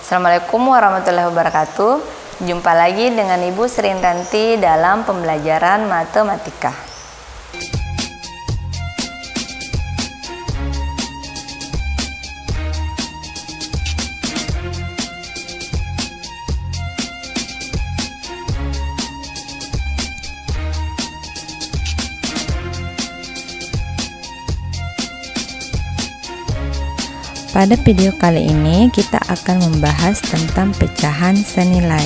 Assalamualaikum warahmatullahi wabarakatuh. Jumpa lagi dengan Ibu Sri Intanti dalam pembelajaran matematika. Pada video kali ini kita akan membahas tentang pecahan senilai.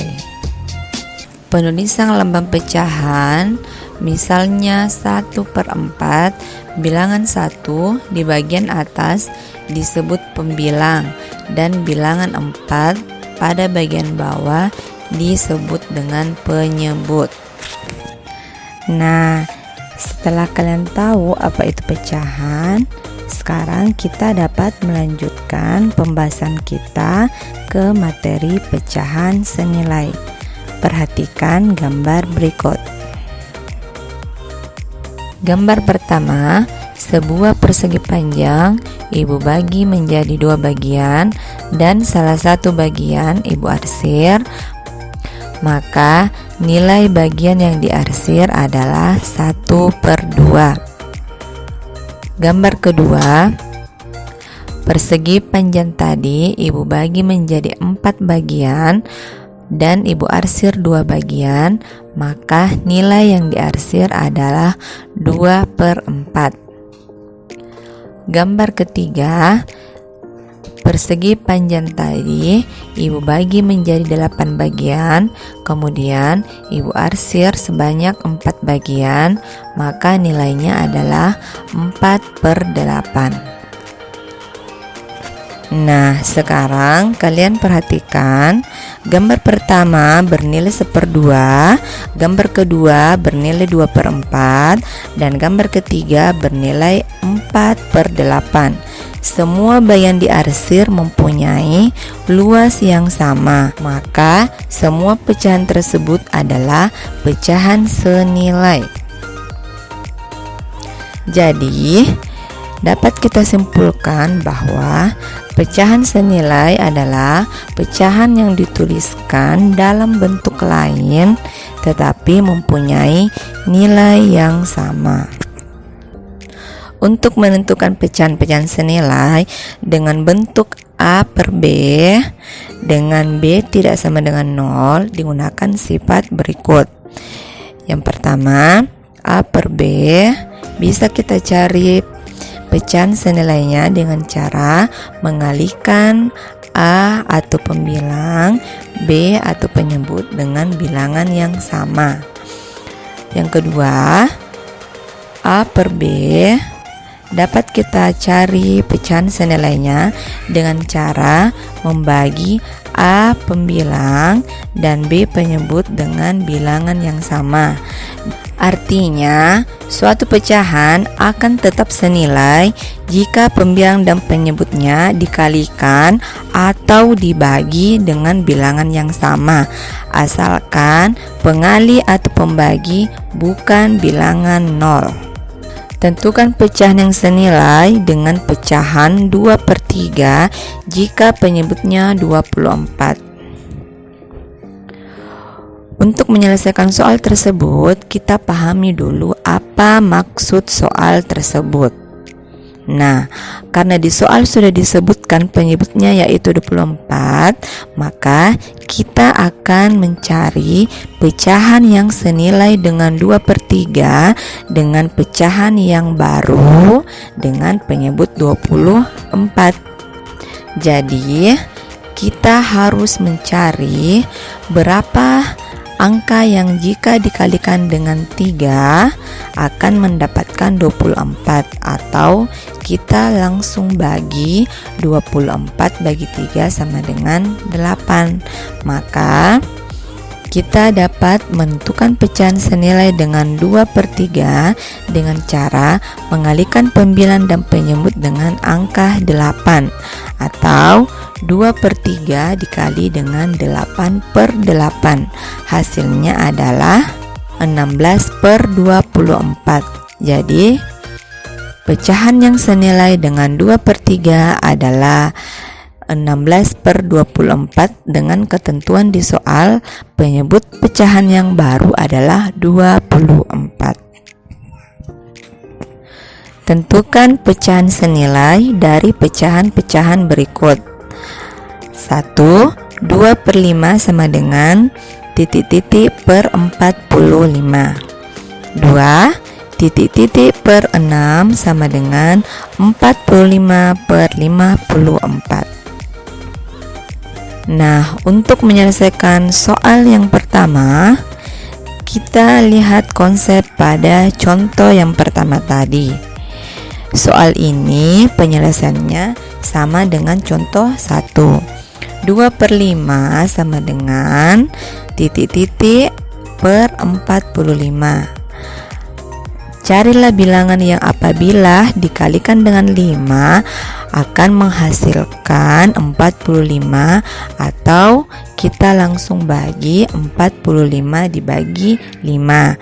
Penulisan lambang pecahan, misalnya 1/4, bilangan 1 di bagian atas disebut pembilang dan bilangan 4 pada bagian bawah disebut dengan penyebut. Nah, setelah kalian tahu apa itu pecahan, sekarang kita dapat melanjutkan pembahasan kita ke materi pecahan senilai. Perhatikan gambar berikut. Gambar pertama, sebuah persegi panjang Ibu bagi menjadi 2 bagian dan salah satu bagian Ibu arsir. Maka nilai bagian yang diarsir adalah 1/2. Gambar kedua, persegi panjang tadi Ibu bagi menjadi 4 bagian dan Ibu arsir 2 bagian, maka nilai yang diarsir adalah 2/4. Gambar ketiga, persegi panjang tadi Ibu bagi menjadi 8 bagian, kemudian Ibu arsir sebanyak 4 bagian, maka nilainya adalah 4/8. Nah, sekarang kalian perhatikan gambar pertama bernilai 1/2, gambar kedua bernilai 2/4, dan gambar ketiga bernilai 4/8. Semua bagian diarsir mempunyai luas yang sama, maka semua pecahan tersebut adalah pecahan senilai. Jadi, dapat kita simpulkan bahwa pecahan senilai adalah pecahan yang dituliskan dalam bentuk lain tetapi mempunyai nilai yang sama. Untuk menentukan pecahan-pecahan senilai dengan bentuk A/B dengan B tidak sama dengan 0 digunakan sifat berikut. Yang pertama, A/B bisa kita cari pecahan senilainya dengan cara mengalihkan A atau pembilang, B atau penyebut dengan bilangan yang sama. Yang kedua, A/B dapat kita cari pecahan senilainya dengan cara membagi A pembilang dan B penyebut dengan bilangan yang sama. Artinya, suatu pecahan akan tetap senilai jika pembilang dan penyebutnya dikalikan atau dibagi dengan bilangan yang sama, asalkan pengali atau pembagi bukan bilangan 0. Tentukan pecahan yang senilai dengan pecahan 2/3 jika penyebutnya 24. Untuk menyelesaikan soal tersebut, kita pahami dulu apa maksud soal tersebut. Nah, karena di soal sudah disebutkan penyebutnya yaitu 24, maka kita akan mencari pecahan yang senilai dengan 2/3 dengan pecahan yang baru dengan penyebut 24. Jadi, kita harus mencari berapa angka yang jika dikalikan dengan 3 akan mendapatkan 24, atau kita langsung bagi 24 bagi 3 sama dengan 8. Maka kita dapat menentukan pecahan senilai dengan 2/3 dengan cara mengalihkan pembilang dan penyebut dengan angka 8, atau 2/3 dikali dengan 8/8. Hasilnya adalah 16/24. Jadi, pecahan yang senilai dengan 2/3 adalah 16/24 dengan ketentuan di soal penyebut pecahan yang baru adalah 24. Tentukan pecahan senilai dari pecahan-pecahan berikut. 1. 2/5 sama dengan titik-titik per 45. 2. Titik-titik per 6 sama dengan 45/54. Nah, untuk menyelesaikan soal yang pertama, kita lihat konsep pada contoh yang pertama tadi. Soal ini penyelesaiannya sama dengan contoh 1. 2/5 sama dengan titik-titik per 45. Carilah bilangan yang apabila dikalikan dengan 5 akan menghasilkan 45, atau kita langsung bagi 45 dibagi 5.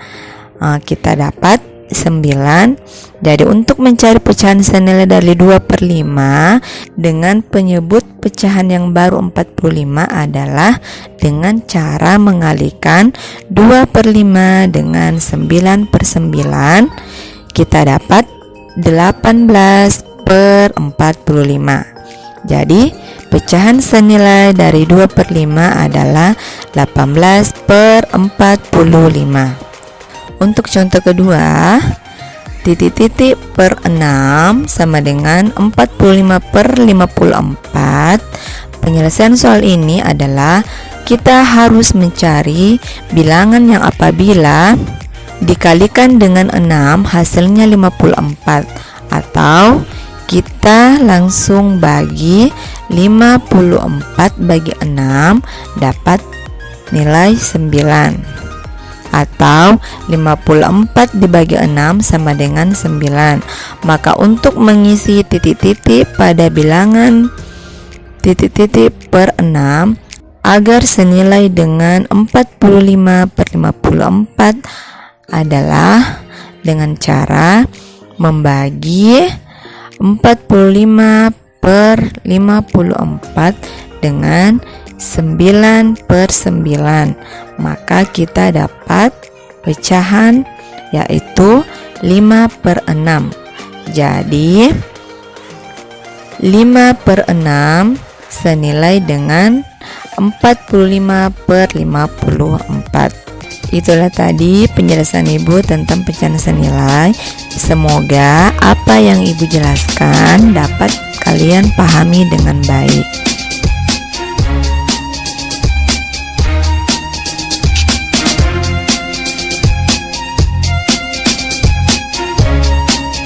Kita dapat 9. Jadi untuk mencari pecahan senilai dari 2/5 dengan penyebut pecahan yang baru 45 adalah dengan cara mengalikan 2/5 dengan 9/9. Kita dapat 18/45. Jadi pecahan senilai dari 2/5 adalah 18/45. Untuk contoh kedua, titik-titik per 6 sama dengan 45/54. Penyelesaian soal ini adalah kita harus mencari bilangan yang apabila dikalikan dengan 6 hasilnya 54, atau kita langsung bagi 54 bagi 6 dapat nilai 9. Atau 54 dibagi 6 sama dengan 9. Maka untuk mengisi titik-titik pada bilangan titik-titik per 6 agar senilai dengan 45/54 adalah dengan cara membagi 45/54 dengan 9/9, maka kita dapat pecahan yaitu 5/6. Jadi 5/6 senilai dengan 45/54. Itulah tadi penjelasan Ibu tentang pecahan senilai. Semoga apa yang Ibu jelaskan dapat kalian pahami dengan baik.